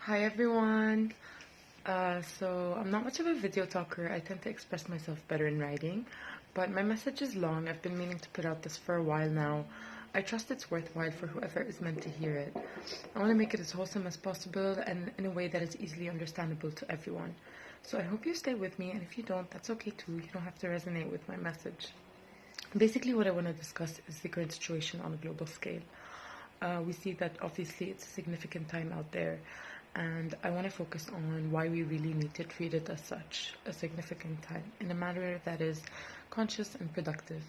Hi everyone. So I'm not much of a video talker. I tend to express myself better in writing, but my message is long. I've been meaning to put out this for a while now. I trust it's worthwhile for whoever is meant to hear it. I want to make it as wholesome as possible and in a way that is easily understandable to everyone. So I hope you stay with me, and if you don't, that's okay too. You don't have to resonate with my message. Basically, what I want to discuss is the current situation on a global scale. We see that obviously it's a significant time out there, and I want to focus on why we really need to treat it as such, a significant time, in a manner that is conscious and productive.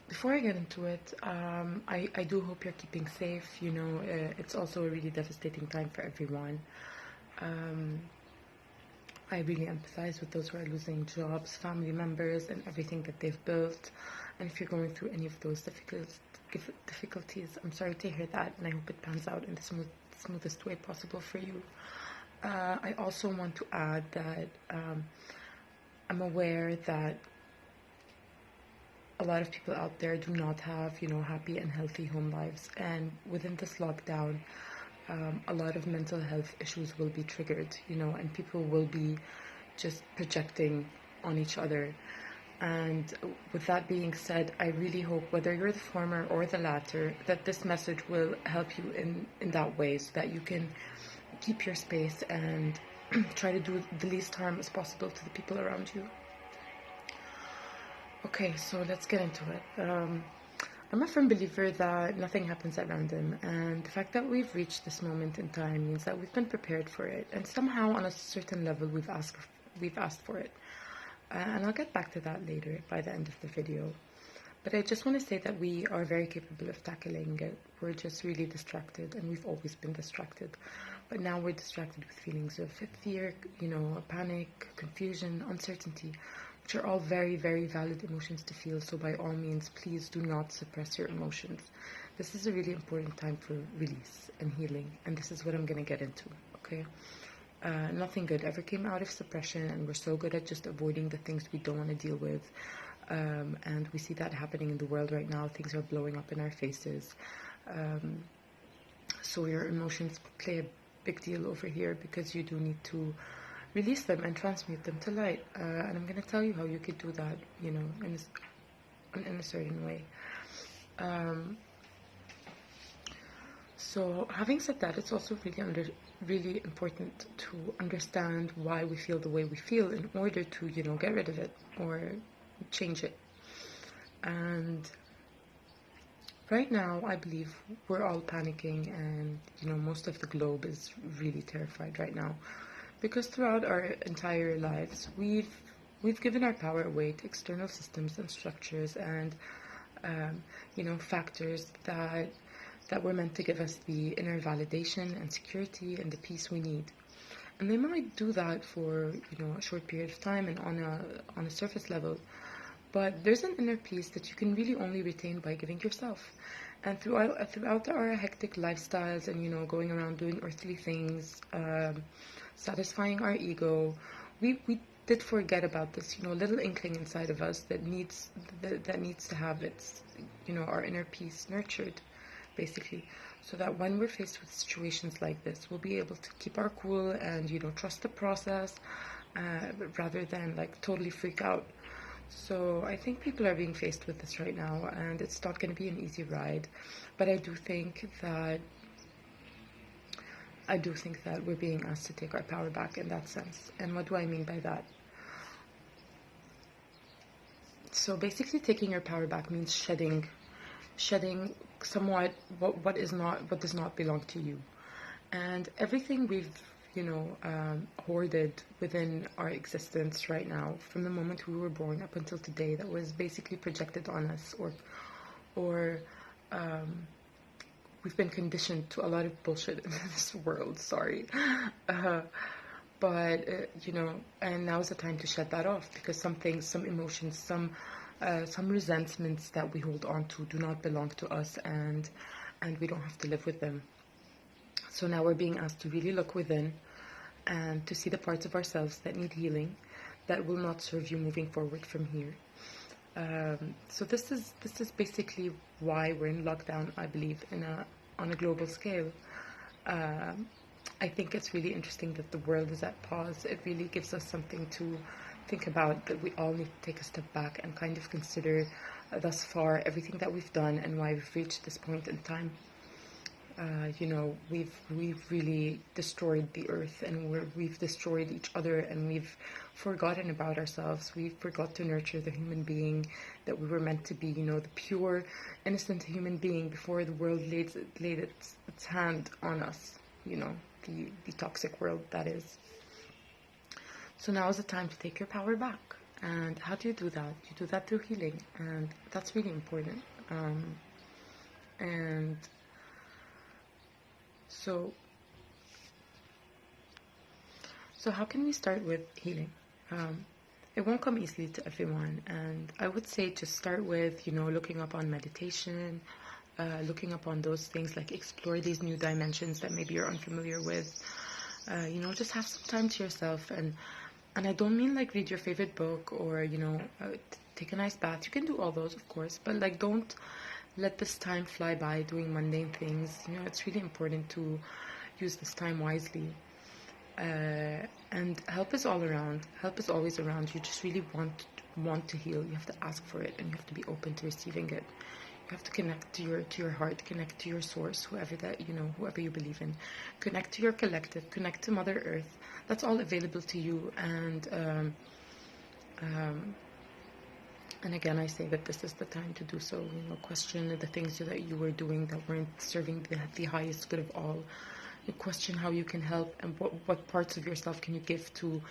Before I get into it, I do hope you're keeping safe. It's also a really devastating time for everyone. Um, I really empathize with those who are losing jobs, family members, and everything that they've built. And if you're going through any of those difficulties, I'm sorry to hear that, and I hope it pans out in the smoothest way possible for you. I also want to add that I'm aware that a lot of people out there do not have, happy and healthy home lives. And within this lockdown, a lot of mental health issues will be triggered, and people will be just projecting on each other. And with that being said, I really hope, whether you're the former or the latter, that this message will help you in that way, so that you can keep your space and try to do the least harm as possible to the people around you. Okay, so let's get into it. I'm a firm believer that nothing happens at random, and the fact that we've reached this moment in time means that we've been prepared for it, and somehow on a certain level we've asked for it. And I'll get back to that later by the end of the video. But I just want to say that we are very capable of tackling it. We're just really distracted, and we've always been distracted. But now we're distracted with feelings of fear, panic, confusion, uncertainty, which are all very, very valid emotions to feel. So by all means, please do not suppress your emotions. This is a really important time for release and healing, and this is what I'm going to get into, okay? Nothing good ever came out of suppression, and we're so good at just avoiding the things we don't want to deal with. And we see that happening in the world right now. Things are blowing up in our faces. So your emotions play a big deal over here, because you do need to release them and transmute them to light. And I'm going to tell you how you could do that, in a certain way. So having said that, it's also really important to understand why we feel the way we feel in order to, get rid of it or change it. And right now, I believe we're all panicking, and, most of the globe is really terrified right now, because throughout our entire lives, we've given our power away to external systems and structures and, factors that were meant to give us the inner validation and security and the peace we need. And they might do that for, a short period of time and on a surface level. But there's an inner peace that you can really only retain by giving yourself. And throughout our hectic lifestyles and, going around doing earthly things, satisfying our ego, we did forget about this, little inkling inside of us that needs to have its, our inner peace nurtured, basically, so that when we're faced with situations like this, we'll be able to keep our cool and, trust the process, rather than totally freak out. So I think people are being faced with this right now, and it's not going to be an easy ride, but I do think that we're being asked to take our power back in that sense. And what do I mean by that? So basically, taking your power back means shedding somewhat what does not belong to you, and everything we've hoarded within our existence right now, from the moment we were born up until today, that was basically projected on us, or we've been conditioned to a lot of bullshit in this world. Sorry. But and now is the time to shed that off, because some things, some emotions, some resentments that we hold on to do not belong to us, and we don't have to live with them. So now we're being asked to really look within and to see the parts of ourselves that need healing, that will not serve you moving forward from here. So this is basically why we're in lockdown, I believe, on a global scale. I think it's really interesting that the world is at pause. It really gives us something to think about, that we all need to take a step back and kind of consider thus far everything that we've done and why we've reached this point in time. We've really destroyed the earth, and we've destroyed each other, and we've forgotten about ourselves. We forgot to nurture the human being that we were meant to be, the pure, innocent human being before the world laid its hand on us, the toxic world that is. So now is the time to take your power back. And how do you do that? You do that through healing, and that's really important. And so how can we start with healing? It won't come easily to everyone, and I would say just start with, looking up on meditation, looking up on those things, like explore these new dimensions that maybe you're unfamiliar with. Just have some time to yourself, and I don't mean like read your favorite book or, take a nice bath. You can do all those, of course, but like don't let this time fly by doing mundane things. It's really important to use this time wisely. And help is all around. Help is always around. You just really want to heal. You have to ask for it, and you have to be open to receiving it. You have to connect to your heart, connect to your source, whoever you believe in. Connect to your collective, connect to Mother Earth. That's all available to you. And again, I say that this is the time to do so. Question the things that you were doing that weren't serving the highest good of all. You question how you can help, and what parts of yourself can you give to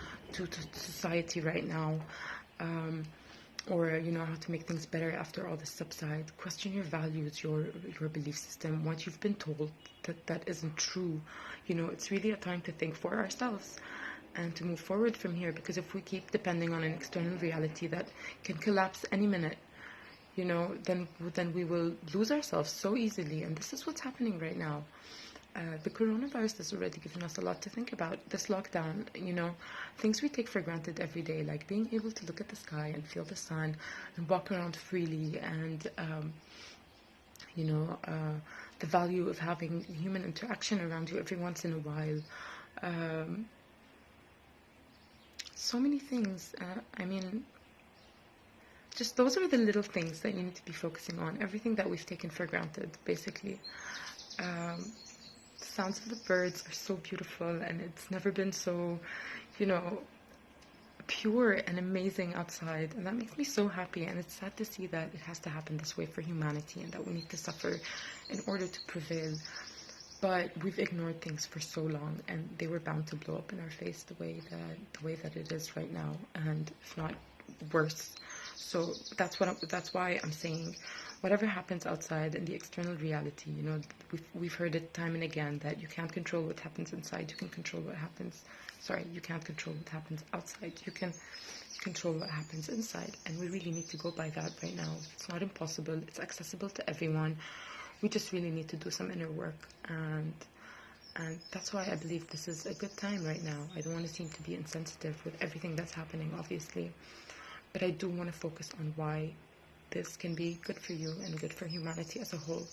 society right now. Or how to make things better after all this subsides. Question your values, your belief system, what you've been told that isn't true. It's really a time to think for ourselves and to move forward from here, because if we keep depending on an external reality that can collapse any minute, then we will lose ourselves so easily. And this is what's happening right now. The coronavirus has already given us a lot to think about. This lockdown, things we take for granted every day, like being able to look at the sky and feel the sun and walk around freely, and the value of having human interaction around you every once in a while. So many things. Just those are the little things that you need to be focusing on. Everything that we've taken for granted, basically. The sounds of the birds are so beautiful, and it's never been so, pure and amazing outside, and that makes me so happy. And it's sad to see that it has to happen this way for humanity, and that we need to suffer in order to prevail. But we've ignored things for so long, and they were bound to blow up in our face the way that it is right now, and if not worse. So that's why I'm saying, whatever happens outside in the external reality, we've heard it time and again that you can't control what happens inside. You can control what happens. You can't control what happens outside. You can control what happens inside, and we really need to go by that right now. It's not impossible. It's accessible to everyone. We just really need to do some inner work, and that's why I believe this is a good time right now. I don't want to seem to be insensitive with everything that's happening, obviously, but I do want to focus on why this can be good for you and good for humanity as a whole.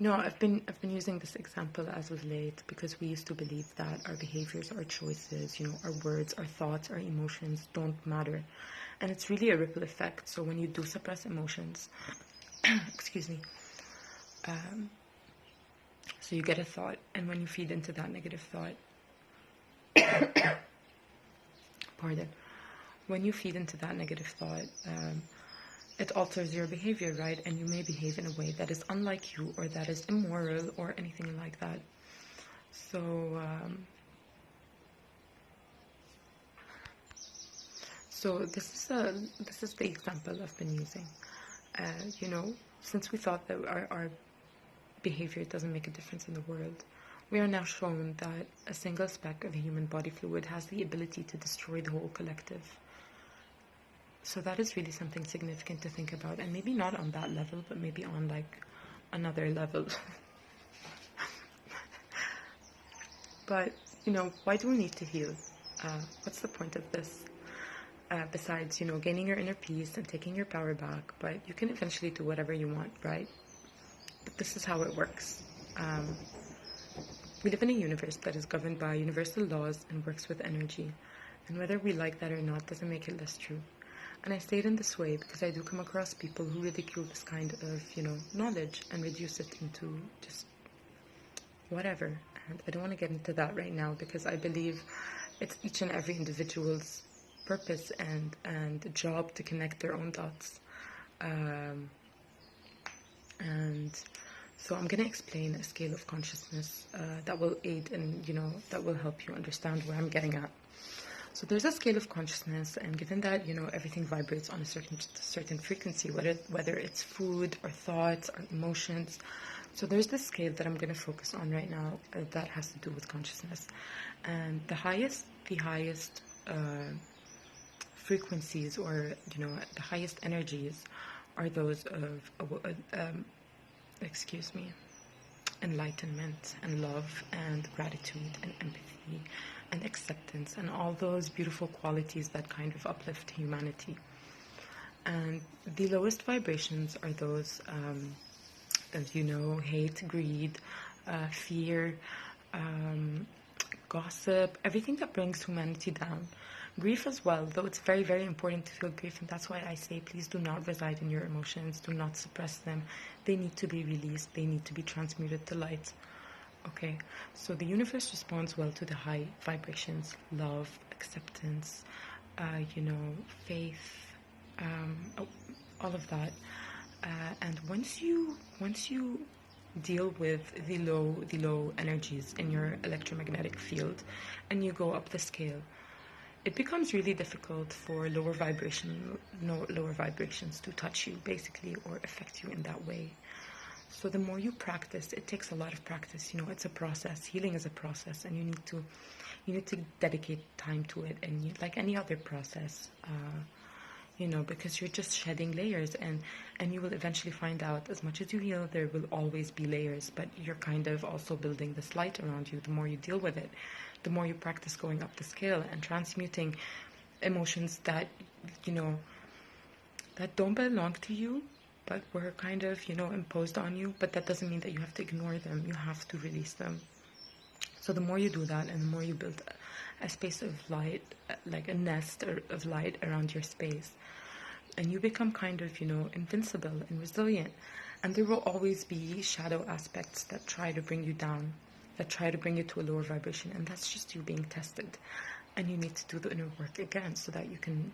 I've been using this example as of late because we used to believe that our behaviors, our choices, our words, our thoughts, our emotions don't matter, and it's really a ripple effect. So when you do suppress emotions, excuse me, so you get a thought, and when you feed into that negative thought, pardon, when you feed into that negative thought, it alters your behavior, right? And you may behave in a way that is unlike you, or that is immoral, or anything like that. So, this is the example I've been using. Since we thought that our behavior doesn't make a difference in the world, we are now shown that a single speck of human body fluid has the ability to destroy the whole collective. So that is really something significant to think about, and maybe not on that level, but maybe on like another level. But, why do we need to heal? What's the point of this? Besides, gaining your inner peace and taking your power back, but you can eventually do whatever you want, right? But this is how it works. We live in a universe that is governed by universal laws and works with energy, and whether we like that or not doesn't make it less true. And I say it in this way because I do come across people who ridicule this kind of, knowledge and reduce it into just whatever. And I don't want to get into that right now because I believe it's each and every individual's purpose and job to connect their own dots. And so I'm going to explain a scale of consciousness that will aid and, that will help you understand where I'm getting at. So there's a scale of consciousness, and given that, everything vibrates on a certain frequency, whether it's food or thoughts or emotions. So there's this scale that I'm going to focus on right now that has to do with consciousness. And the highest frequencies, or, the highest energies are those of, enlightenment and love and gratitude and empathy and acceptance and all those beautiful qualities that kind of uplift humanity. And the lowest vibrations are those, hate, greed, fear, gossip, everything that brings humanity down. Grief as well, though it's very, very important to feel grief, and that's why I say please do not reside in your emotions, do not suppress them. They need to be released, they need to be transmuted to light. Okay, so the universe responds well to the high vibrations, love, acceptance, faith, all of that. And once you deal with the low energies in your electromagnetic field, and you go up the scale, it becomes really difficult for lower vibrations to touch you, basically, or affect you in that way. So the more you practice, it takes a lot of practice. It's a process. Healing is a process, and you need to dedicate time to it. And like any other process, because you're just shedding layers, and you will eventually find out, as much as you heal, there will always be layers, but you're kind of also building this light around you. The more you deal with it, the more you practice going up the scale and transmuting emotions that, that don't belong to you, but were kind of, imposed on you. But that doesn't mean that you have to ignore them. You have to release them. So the more you do that, and the more you build a space of light, like a nest of light around your space, and you become kind of, invincible and resilient. And there will always be shadow aspects that try to bring you down, that try to bring you to a lower vibration, and that's just you being tested. And you need to do the inner work again so that you can,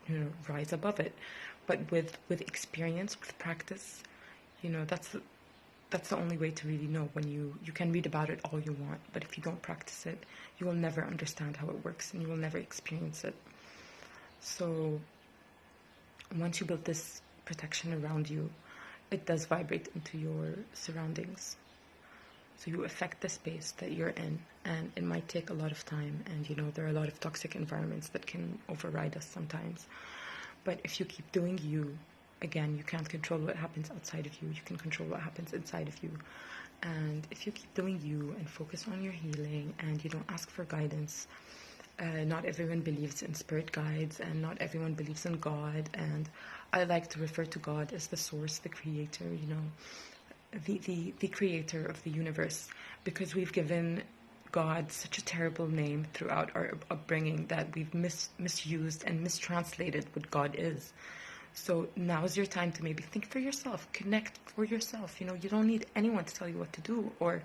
rise above it. But with experience, with practice, that's the only way to really know. When you can read about it all you want, but if you don't practice it, you will never understand how it works, and you will never experience it. So once you build this protection around you, it does vibrate into your surroundings. So you affect the space that you're in, and it might take a lot of time, and there are a lot of toxic environments that can override us sometimes. But if you keep doing you, again, you can't control what happens outside of you. You can control what happens inside of you. And if you keep doing you and focus on your healing, and you don't ask for guidance, not everyone believes in spirit guides, and not everyone believes in God. And I like to refer to God as the source, the creator, the creator of the universe, because we've given God such a terrible name throughout our upbringing that we've misused and mistranslated what God is. So now's your time to maybe think for yourself, connect for yourself. You don't need anyone to tell you what to do or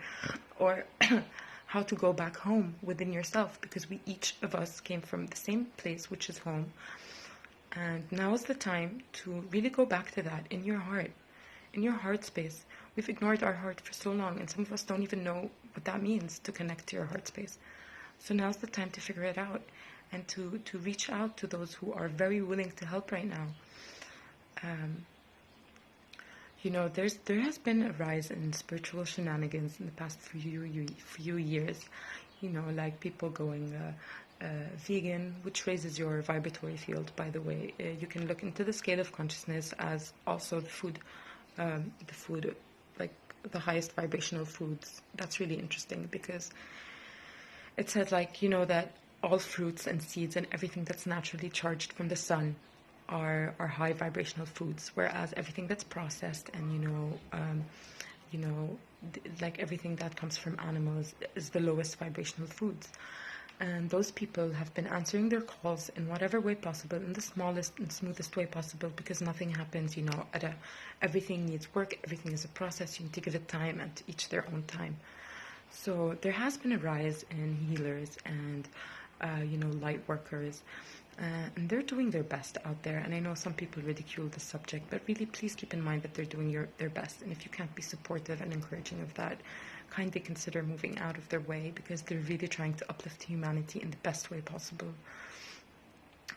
how to go back home within yourself, because each of us came from the same place, which is home. And now is the time to really go back to that in your heart space. We've ignored our heart for so long, and some of us don't even know what that means, to connect to your heart space. So now's the time to figure it out, and to reach out to those who are very willing to help right now. There has been a rise in spiritual shenanigans in the past few years. Like people going vegan, which raises your vibratory field, by the way. You can look into the scale of consciousness as also the food, like the highest vibrational foods. That's really interesting, because it says, that all fruits and seeds and everything that's naturally charged from the sun are high vibrational foods, whereas everything that's processed and you know, like everything that comes from animals is the lowest vibrational foods. And those people have been answering their calls in whatever way possible, in the smallest and smoothest way possible, because nothing happens, you know, everything needs work, everything is a process, you need to give it time and to each their own time. So there has been a rise in healers and, you know, light workers, and they're doing their best out there. And I know some people ridicule the subject, but really please keep in mind that they're doing their best. And if you can't be supportive and encouraging of that, kindly consider moving out of their way, because they're really trying to uplift humanity in the best way possible.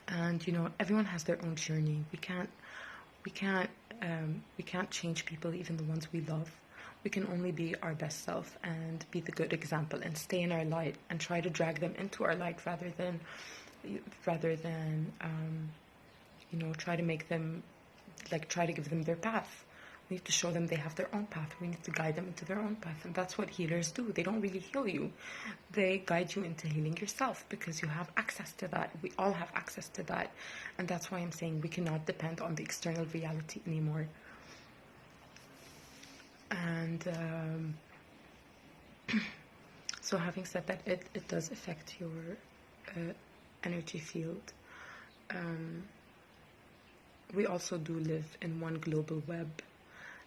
And you know, everyone has their own journey. We can't change people, even the ones we love. We can only be our best self and be the good example and stay in our light and try to drag them into our light rather than you know, try to make them, like, try to give them their path. We need to show them they have their own path. We need to guide them into their own path. And that's what healers do. They don't really heal you. They guide you into healing yourself, because you have access to that. We all have access to that. And that's why I'm saying we cannot depend on the external reality anymore. And so having said that, it does affect your energy field. We also do live in one global web.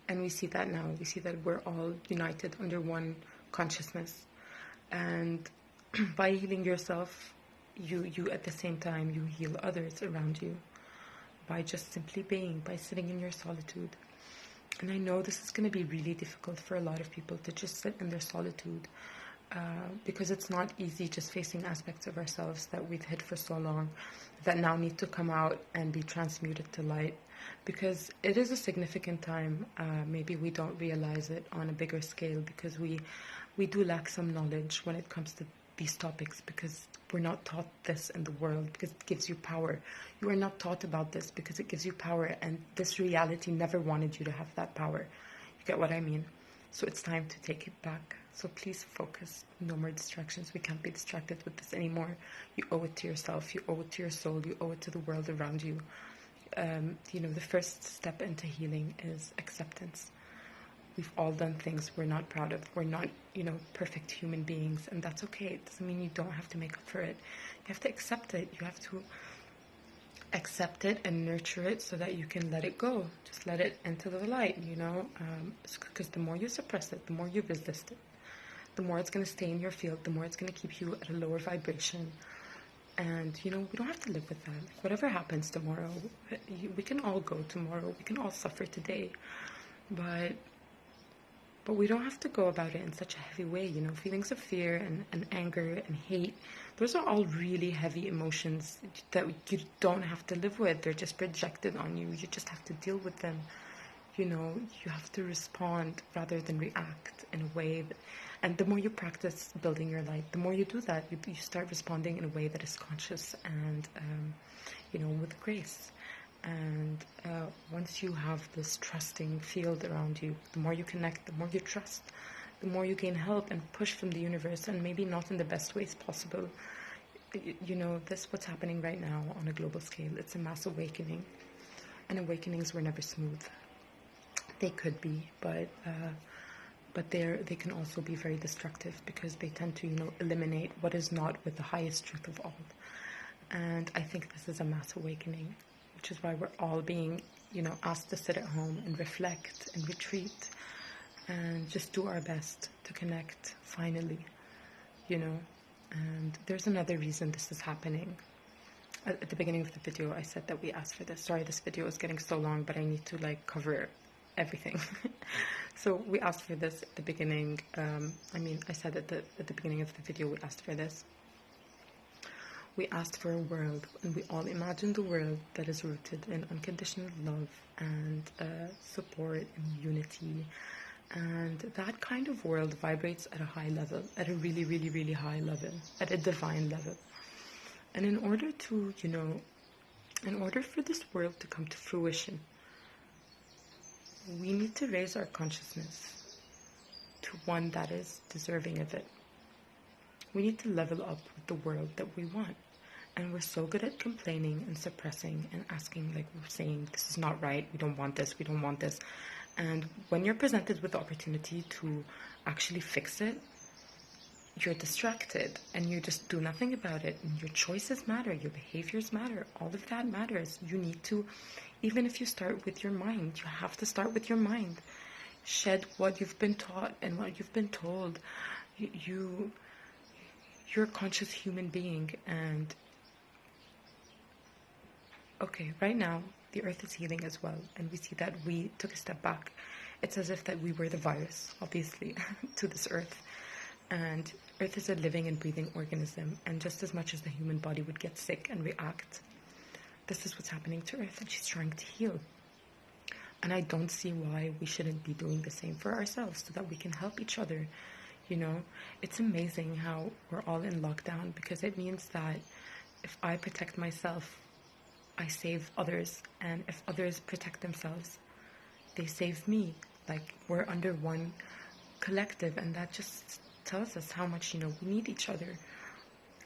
And we see that now. We see that we're all united under one consciousness. And by healing yourself, you at the same time, you heal others around you. By just simply being, by sitting in your solitude. And I know this is going to be really difficult for a lot of people to just sit in their solitude. Because it's not easy just facing aspects of ourselves that we've hid for so long, that now need to come out and be transmuted to light. Because it is a significant time. Maybe we don't realize it on a bigger scale, because we do lack some knowledge when it comes to these topics, because we're not taught this in the world, because it gives you power. You are not taught about this because it gives you power, and this reality never wanted you to have that power. You get what I mean? So it's time to take it back. So please focus. No more distractions. We can't be distracted with this anymore. You owe it to yourself. You owe it to your soul. You owe it to the world around you. You know, the first step into healing is acceptance. We've all done things we're not proud of. We're not, you know, perfect human beings, and that's okay. It doesn't mean you don't have to make up for it. You have to accept it. You have to accept it and nurture it so that you can let it go. Just let it into the light, you know, because the more you suppress it, the more you resist it, the more it's going to stay in your field, the more it's going to keep you at a lower vibration. And, you know, we don't have to live with that. Like, whatever happens tomorrow, we can all go tomorrow. We can all suffer today. But we don't have to go about it in such a heavy way, you know. Feelings of fear and anger and hate, those are all really heavy emotions that you don't have to live with. They're just projected on you. You just have to deal with them. You know, you have to respond rather than react in a way that, and the more you practice building your light, the more you do that, you start responding in a way that is conscious and, you know, with grace. And once you have this trusting field around you, the more you connect, the more you trust, the more you gain help and push from the universe, and maybe not in the best ways possible. You know, this what's happening right now on a global scale. It's a mass awakening. And awakenings were never smooth. They could be, but they can also be very destructive, because they tend to, you know, eliminate what is not with the highest truth of all. And I think this is a mass awakening, which is why we're all being, you know, asked to sit at home and reflect and retreat and just do our best to connect finally, you know. And there's another reason this is happening. At the beginning of the video, I said that we asked for this. Sorry, this video is getting so long, but I need to, like, cover everything. So we asked for this at the beginning. I said at the beginning of the video, we asked for this. We asked for a world, and we all imagined a world that is rooted in unconditional love and support and unity. And that kind of world vibrates at a high level, at a really, really, really high level, at a divine level. And in order to, you know, in order for this world to come to fruition, we need to raise our consciousness to one that is deserving of it. We need to level up with the world that we want. And we're so good at complaining and suppressing and asking, like, we're saying, this is not right, we don't want this, we don't want this. And when you're presented with the opportunity to actually fix it, you're distracted and you just do nothing about it. And your choices matter, your behaviors matter, all of that matters. You need to, even if you start with your mind, you have to start with your mind. Shed what you've been taught and what you've been told. You're a conscious human being, and okay, right now the earth is healing as well, and we see that we took a step back. It's as if that we were the virus, obviously, to this earth. And earth is a living and breathing organism, and just as much as the human body would get sick and react, this is what's happening to earth, and she's trying to heal. And I don't see why we shouldn't be doing the same for ourselves so that we can help each other. You know, it's amazing how we're all in lockdown, because it means that if I protect myself, I save others, and if others protect themselves, they save me. Like, we're under one collective, and that just tells us how much, we need each other.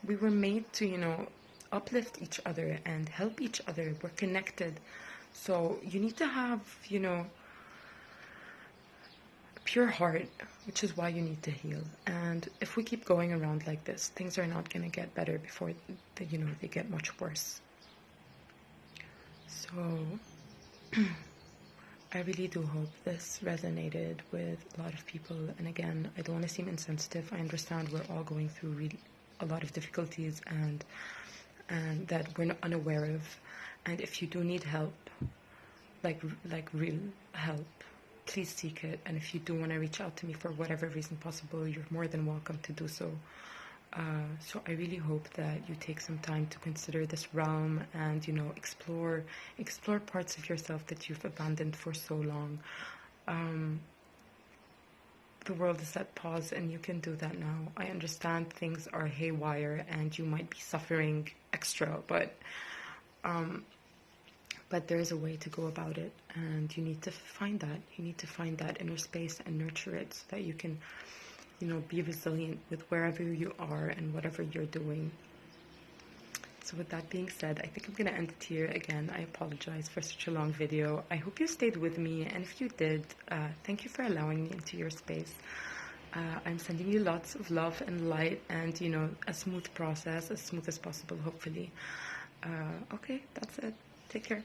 We were made to, uplift each other and help each other. We're connected. So you need to have, a pure heart, which is why you need to heal. And if we keep going around like this, things are not going to get better before, they get much worse. So I really do hope this resonated with a lot of people. And again, I don't want to seem insensitive. I understand we're all going through really a lot of difficulties and that we're not unaware of. And if you do need help, like real help, please seek it. And if you do want to reach out to me for whatever reason possible, you're more than welcome to do so. So I really hope that you take some time to consider this realm and, explore parts of yourself that you've abandoned for so long. The world is at pause, and you can do that now. I understand things are haywire and you might be suffering extra, but there is a way to go about it, and you need to find that. You need to find that inner space and nurture it so that you can, be resilient with wherever you are and whatever you're doing. So with that being said, I think I'm going to end it here. Again, I apologize for such a long video. I hope you stayed with me, and if you did, thank you for allowing me into your space. I'm sending you lots of love and light and, a smooth process, as smooth as possible, hopefully. Okay, that's it. Take care.